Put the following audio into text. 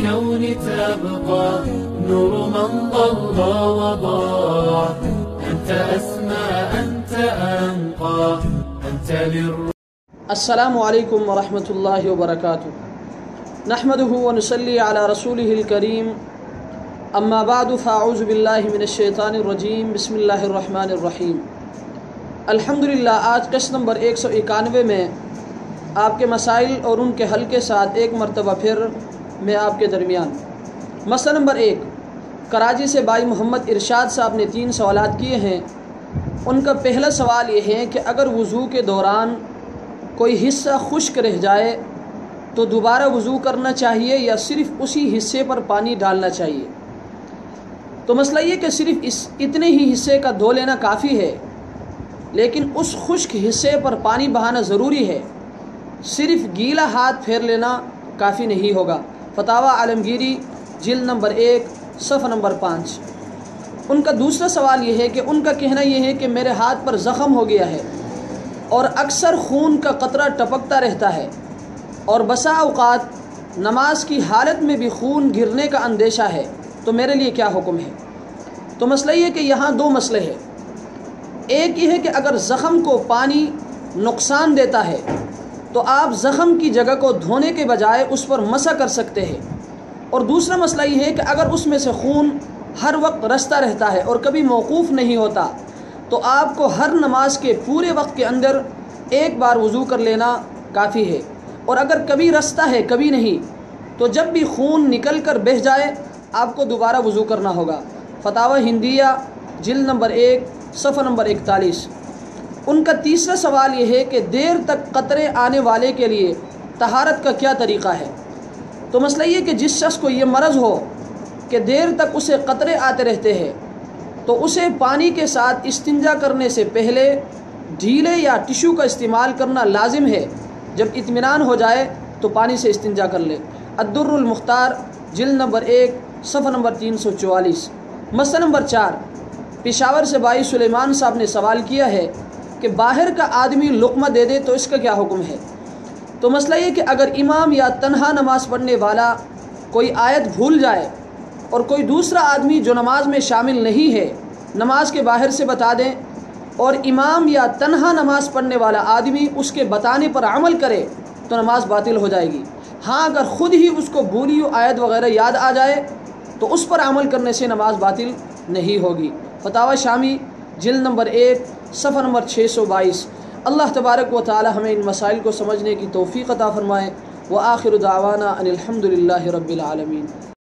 الكون تبقى نور من ضل وضاع. أنت أسمى أنت أنقى أنت السلام علیکم ورحمۃ اللہ وبرکاتہ. نحمده ونصلی علی رسوله الکریم. اما بعد فاعوذ باللہ من الشیطان الرجیم. بسم اللہ الرحمن الرحیم. الحمدللہ آج قسط نمبر 191 میں آپ کے مسائل اور ان کے حل کے ساتھ ایک مرتبہ پھر میں آپ کے درمیان. مسئلہ نمبر 1. کراچی سے بھائی محمد ارشاد صاحب نے 3 سوالات کیے ہیں. ان کا پہلا سوال یہ ہے کہ اگر وضو کے دوران کوئی حصہ خشک رہ جائے تو دوبارہ وضو کرنا چاہیے یا صرف اسی حصے پر پانی ڈالنا چاہیے؟ تو مسئلہ یہ کہ صرف اتنے ہی حصے کا دھو لینا کافی ہے، لیکن اس خشک حصے پر پانی بہانا ضروری ہے. صرف گیلا ہاتھ پھیر لینا کافی نہیں ہوگا. فتاوی عالمگیری جلد نمبر 1 صفحہ نمبر 5. ان کا دوسرا سوال یہ ہے کہ ان کا کہنا یہ ہے کہ میرے ہاتھ پر زخم ہو گیا ہے اور اکثر خون کا قطرہ ٹپکتا رہتا ہے، اور بسا اوقات نماز کی حالت میں بھی خون گرنے کا اندیشہ ہے، تو میرے لیے کیا حکم ہے؟ تو مسئلہ یہ کہ یہاں 2 مسئلے ہیں. ایک یہ ہے کہ اگر زخم کو پانی نقصان دیتا ہے تو آپ زخم کی جگہ کو دھونے کے بجائے اس پر مسح کر سکتے ہیں. اور دوسرا مسئلہ یہ ہے کہ اگر اس میں سے خون ہر وقت رستا رہتا ہے اور کبھی موقوف نہیں ہوتا تو آپ کو ہر نماز کے پورے وقت کے اندر ایک بار وضو کر لینا کافی ہے. اور اگر کبھی رستا ہے کبھی نہیں تو جب بھی خون نکل کر بہہ جائے آپ کو دوبارہ وضو کرنا ہوگا. فتاوی ہندیہ جلد نمبر 1 صفحہ نمبر 41. ان کا تیسرا سوال یہ ہے کہ دیر تک قطرے آنے والے کے لیے طہارت کا کیا طریقہ ہے؟ تو مسئلہ یہ کہ جس شخص کو یہ مرض ہو کہ دیر تک اسے قطرے آتے رہتے ہیں تو اسے پانی کے ساتھ استنجا کرنے سے پہلے ڈھیلے یا ٹشو کا استعمال کرنا لازم ہے. جب اطمینان ہو جائے تو پانی سے استنجا کر لے. الدر المختار جلد نمبر 1 صفحہ نمبر 344. مسئلہ نمبر 4. پشاور سے بھائی سلیمان صاحب نے سوال کیا ہے کہ باہر کا آدمی لقمہ دے دے تو اس کا کیا حکم ہے؟ تو مسئلہ یہ کہ اگر امام یا تنہا نماز پڑھنے والا کوئی آیت بھول جائے اور کوئی دوسرا آدمی جو نماز میں شامل نہیں ہے نماز کے باہر سے بتا دیں اور امام یا تنہا نماز پڑھنے والا آدمی اس کے بتانے پر عمل کرے تو نماز باطل ہو جائے گی. ہاں اگر خود ہی اس کو بھولی ہوئی آیت وغیرہ یاد آ جائے تو اس پر عمل کرنے سے نماز باطل نہیں ہوگی. فتاوی شامی جلد نمبر 1 صفحہ نمبر 622. اللہ تبارک و تعالی ہمیں ان مسائل کو سمجھنے کی توفیق عطا فرمائے. وآخر دعوانا ان الحمد للہ رب العالمین.